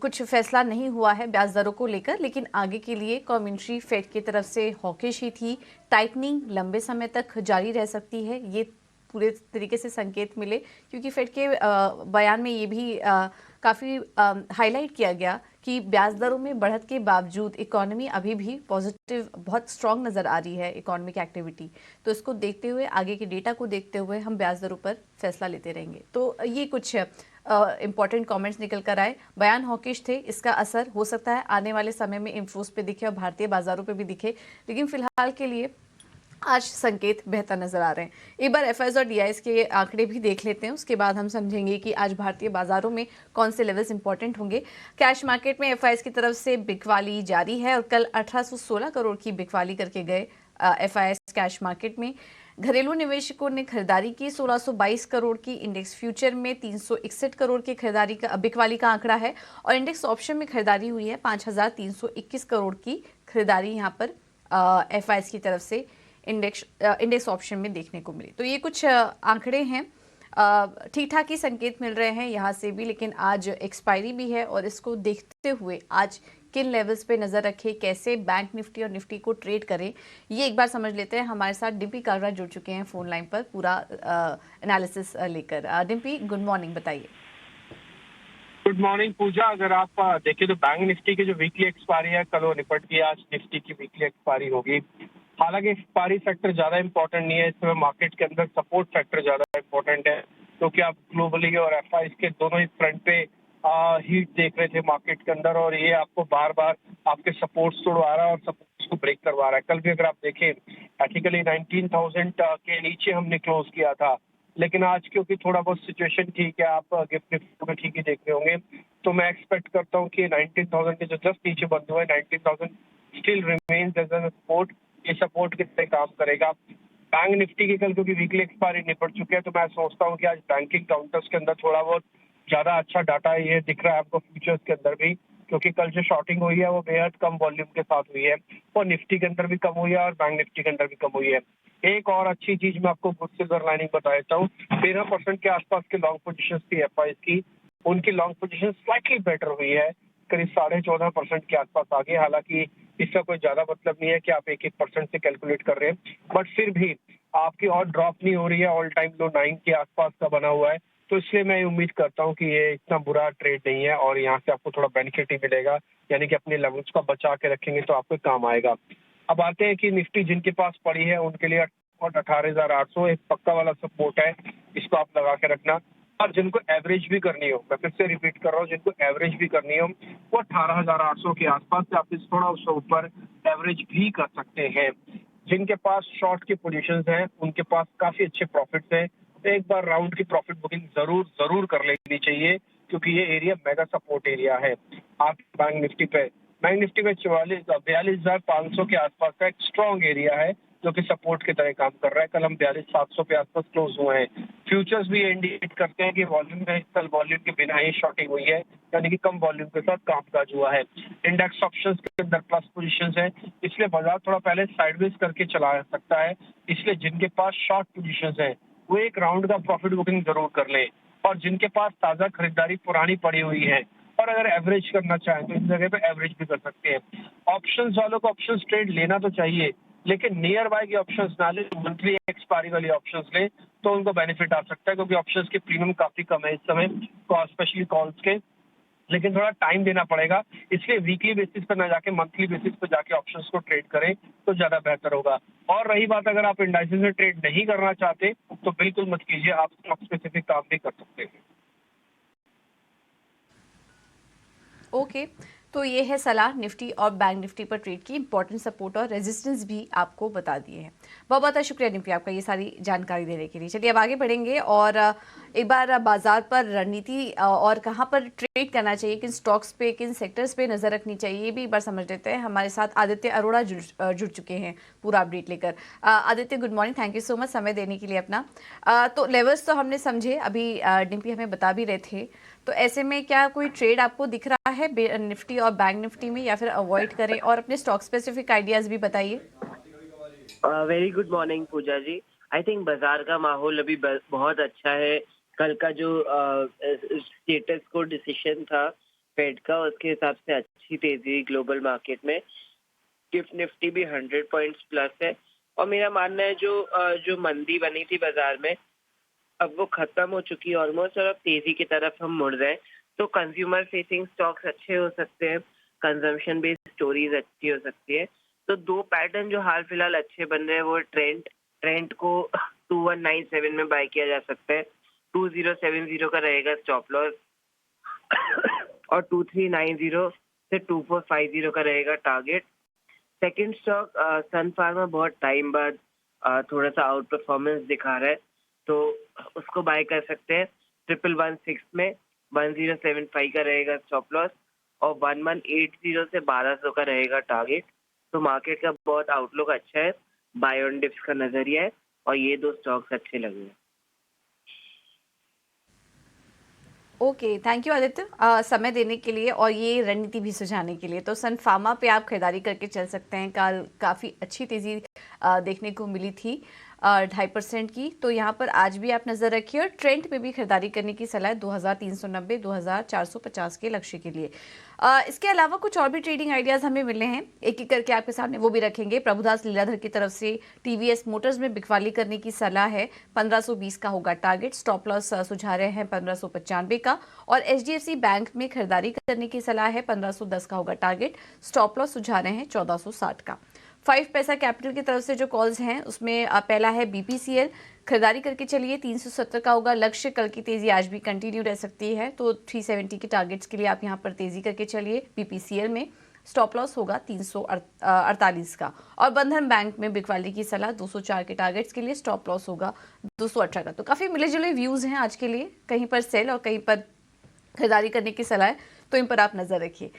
कुछ फैसला नहीं हुआ है ब्याज दरों को लेकर, लेकिन आगे के लिए कमेंट्री फेड की तरफ से हॉकिश ही थी। टाइटनिंग लंबे समय तक जारी रह सकती है, ये पूरे तरीके से संकेत मिले, क्योंकि फेड के बयान में ये भी काफ़ी हाईलाइट किया गया कि ब्याज दरों में बढ़त के बावजूद इकोनॉमी अभी भी पॉजिटिव, बहुत स्ट्रांग नज़र आ रही है इकोनॉमिक एक्टिविटी। तो इसको देखते हुए, आगे के डेटा को देखते हुए हम ब्याज दरों पर फैसला लेते रहेंगे। तो ये कुछ इंपॉर्टेंट कमेंट्स निकल कर आए। बयान हॉकिश थे, इसका असर हो सकता है आने वाले समय में इन्फ्लोस पे दिखे और भारतीय बाजारों पे भी दिखे, लेकिन फिलहाल के लिए आज संकेत बेहतर नजर आ रहे हैं। एक बार एफआईएस और डीआईएस के आंकड़े भी देख लेते हैं, उसके बाद हम समझेंगे कि आज भारतीय बाजारों में कौन से लेवल्स इंपॉर्टेंट होंगे। कैश मार्केट में एफआईएस की तरफ से बिकवाली जारी है और कल 1816 करोड़ की बिकवाली करके गए एफआईएस कैश मार्केट में। घरेलू निवेशकों ने खरीदारी की 1622 करोड़ की। इंडेक्स फ्यूचर में 361 करोड़ की खरीदारी का बिकवाली का आंकड़ा है और इंडेक्स ऑप्शन में खरीदारी हुई है 5321 करोड़ की खरीदारी यहाँ पर एफआईएस की तरफ से इंडेक्स ऑप्शन में देखने को मिली। तो ये कुछ आंकड़े हैं, ठीक ठाक ही संकेत मिल रहे हैं यहाँ से भी, लेकिन आज एक्सपायरी भी है और इसको देखते हुए आज किन लेवल्स पे नजर रखें, कैसे बैंक निफ्टी और निफ्टी को ट्रेड करें, ये एक बार समझ लेते हैं। हमारे साथ डिम्पी कालरा जुड़ चुके हैं फोन लाइन पर पूरा एनालिसिस लेकर। डिम्पी, गुड मॉर्निंग, बताइए। गुड मॉर्निंग पूजा। अगर आप देखें तो बैंक निफ्टी की जो वीकली एक्सपायरी है कल वो निपट गई, आज निफ्टी की वीकली एक्सपायरी होगी। हालांकि एक्सपायरी फैक्टर ज्यादा इंपॉर्टेंट नहीं है, इसमें मार्केट के अंदर सपोर्ट फैक्टर ज्यादा इंपॉर्टेंट है, क्योंकि आप ग्लोबली और एफआईएस के दोनों ही फ्रंट पे हीट देख रहे थे मार्केट के अंदर, और ये आपको बार बार आपके सपोर्ट्स तोड़वा रहा है और सपोर्ट्स को ब्रेक करवा रहा है। कल भी अगर आप देखें प्रैक्टिकली 19,000 के नीचे हमने क्लोज किया था, लेकिन आज क्योंकि थोड़ा बहुत सिचुएशन ठीक है, आप गिफ्ट निफ्टी में ठीक ही देख रहे होंगे, तो मैं एक्सपेक्ट करता हूँ कि 19,000 के जो जस्ट नीचे बंद हुआ है 19,000 still remains as an support, ये सपोर्ट किस तरह काम करेगा। बैंक निफ्टी की कल क्योंकि वीकली एक्सपायरी निपट चुके हैं, तो मैं सोचता हूँ कि आज बैंकिंग काउंटर्स के अंदर थोड़ा बहुत ज्यादा अच्छा डाटा ये दिख रहा है आपको फ्यूचर्स के अंदर भी, क्योंकि कल जो शॉर्टिंग हुई है वो बेहद कम वॉल्यूम के साथ हुई है और निफ्टी के अंदर भी कम हुई है और बैंक निफ्टी के अंदर भी कम हुई है। एक और अच्छी चीज मैं आपको गुड सिल्वर लाइनिंग बता देता हूँ, 13% के आसपास की लॉन्ग पोजीशन थी एफआईएस की, उनकी लॉन्ग पोजीशन स्लाइटली बेटर हुई है, करीब 14.5% के आसपास आ गई। हालांकि इसका कोई ज्यादा मतलब नहीं है कि आप 1% से कैलकुलेट कर रहे हैं, बट फिर भी आपकी और ड्रॉप नहीं हो रही है, ऑल टाइम लो 9 के आसपास का बना हुआ है, तो इसलिए मैं उम्मीद करता हूं कि ये इतना बुरा ट्रेड नहीं है और यहाँ से आपको थोड़ा बेनिफिट ही मिलेगा, यानी कि अपने लेवल्स को बचा के रखेंगे तो आपको काम आएगा। अब आते हैं कि निफ्टी जिनके पास पड़ी है उनके लिए 18,800 एक पक्का वाला सपोर्ट है, इसको आप लगा के रखना। और जिनको एवरेज भी करनी हो, मैं फिर से रिपीट कर रहा हूँ, जिनको एवरेज भी करनी हो वो 18,800 के आसपास से आप इस थोड़ा उससे ऊपर एवरेज भी कर सकते हैं। जिनके पास शॉर्ट की पोजीशंस हैं उनके पास काफी अच्छे प्रॉफिट्स हैं, तो एक बार राउंड की प्रॉफिट बुकिंग जरूर जरूर कर लेनी चाहिए, क्योंकि ये एरिया मेगा सपोर्ट एरिया है। आप बैंक निफ्टी पे 42,500 के आसपास का एक स्ट्रॉन्ग एरिया है जो कि सपोर्ट की तरह काम कर रहा है। कल हम 42,700 के आसपास क्लोज हुए हैं। फ्यूचर्स भी इंडिकेट करते हैं कि वॉल्यूम में कल वॉल्यूम के बिना ही शॉर्टिंग हुई है, यानी कि कम वॉल्यूम के साथ कामकाज हुआ है। इंडेक्स ऑप्शंस के अंदर प्लस पोजीशंस है, इसलिए बाजार थोड़ा पहले साइडवेज करके चला सकता है, इसलिए जिनके पास शॉर्ट पोजीशंस है वो एक राउंड का प्रॉफिट बुकिंग जरूर कर ले, और जिनके पास ताजा खरीदारी पुरानी पड़ी हुई है और अगर एवरेज करना चाहें तो इस जगह पे एवरेज भी कर सकते हैं। ऑप्शंस वालों को ऑप्शंस ट्रेड लेना तो चाहिए, लेकिन नियर बाय के ऑप्शंस ना ले, मंथली एक्सपायरी वाली ऑप्शंस ले तो उनको बेनिफिट आ सकता है, क्योंकि ऑप्शंस के प्रीमियम काफी कम है इस समय, स्पेशली कॉल्स के, लेकिन थोड़ा टाइम देना पड़ेगा। इसलिए वीकली बेसिस पर ना जाके मंथली बेसिस पर जाके ऑप्शंस को ट्रेड करें तो ज्यादा बेहतर होगा। और रही बात, अगर आप इंडाइसेस में ट्रेड नहीं करना चाहते तो बिल्कुल मत कीजिए, आप स्टॉक स्पेसिफिक काम भी कर सकते हैं। ओके, तो ये है सलाह निफ्टी और बैंक निफ्टी पर ट्रेड की। इंपॉर्टेंट सपोर्ट और रेजिस्टेंस भी आपको बता दिए हैं। बहुत बहुत शुक्रिया निफ्टी आपका ये सारी जानकारी देने के लिए। चलिए अब आगे बढ़ेंगे और एक बार बाजार पर रणनीति और कहाँ पर ट्रेड करना चाहिए, किन स्टॉक्स पे, किन सेक्टर्स पे नजर रखनी चाहिए, ये भी एक बार समझ लेते हैं। हमारे साथ आदित्य अरोड़ा जुड़ चुके हैं पूरा अपडेट लेकर। Aditya, good morning, thank you so much समय देने के लिए अपना। तो लेवल्स तो हमने समझे, अभी डिम्पी हमें बता भी रहे थे, तो ऐसे में क्या कोई ट्रेड आपको दिख रहा है निफ्टी और बैंक निफ्टी में, या फिर अवॉइड करें? और अपने स्टॉक स्पेसिफिक आइडियाज भी बताइए। Very good morning Pooja ji. I think बाजार का माहौल अभी बहुत अच्छा है। कल का जो स्टेटस को डिसीजन था फेड का, उसके हिसाब से अच्छी तेजी ग्लोबल मार्केट में। गिफ्ट निफ्टी भी 100 पॉइंट्स प्लस है। और मेरा मानना है जो मंदी बनी थी बाजार में, अब वो खत्म हो चुकी है ऑलमोस्ट, और अब तेजी की तरफ हम मुड़ रहे हैं। तो कंज्यूमर फेसिंग स्टॉक्स अच्छे हो सकते हैं, कंजम्पशन बेस्ड स्टोरीज अच्छी हो सकती है। तो दो पैटर्न जो हाल फिलहाल अच्छे बन रहे हैं वो ट्रेंड को 2197 में बाय किया जा सकता है। 2070 का रहेगा स्टॉप लॉस और 2390 से 2450 का रहेगा टारगेट। सेकंड स्टॉक सन फार्मा बहुत टाइम बाद थोड़ा सा आउट परफॉर्मेंस दिखा रहा है, तो उसको बाय कर सकते हैं। 1116 में 1075 का रहेगा स्टॉप लॉस और 1180 से 1200 का रहेगा टारगेट। तो मार्केट का बहुत आउटलुक अच्छा है, बाय ऑन डिप्स का नजरिया है, और ये दो स्टॉक्स अच्छे लगे हैं। ओके, थैंक यू आदित्य समय देने के लिए और ये रणनीति भी सुझाने के लिए। तो सन फार्मा पे आप खरीदारी करके चल सकते हैं। कल काफ़ी अच्छी तेज़ी देखने को मिली थी 2.5% की। तो यहाँ पर आज भी आप नज़र रखिए और ट्रेंड पे भी खरीदारी करने की सलाह है 2390 2450 के लक्ष्य के लिए। इसके अलावा कुछ और भी ट्रेडिंग आइडियाज़ हमें मिले हैं, एक एक करके आपके सामने वो भी रखेंगे। प्रभुदास लीलाधर की तरफ से टीवीएस मोटर्स में बिकवाली करने की सलाह है, 1520 का होगा टारगेट। स्टॉप लॉस सुझा रहे हैं 1595 का। और एचडीएफसी बैंक में खरीदारी करने की सलाह है, 1510 का होगा टारगेट। स्टॉप लॉस सुझा रहे हैं 1460 का। 5 पैसा कैपिटल की तरफ से जो कॉल्स हैं उसमें पहला है बीपीसीएल, खरीदारी करके चलिए, 370 का होगा लक्ष्य। कल की तेजी आज भी कंटिन्यू रह सकती है, तो 370 के टारगेट्स के लिए आप यहां पर तेजी करके चलिए बीपीसीएल में। स्टॉप लॉस होगा 348 का। और बंधन बैंक में बिकवाली की सलाह 204 के टारगेट्स के लिए, स्टॉप लॉस होगा 218 का। तो काफ़ी मिले जुले व्यूज़ हैं आज के लिए, कहीं पर सेल और कहीं पर खरीदारी करने की सलाह है, तो इन पर आप नज़र रखिए।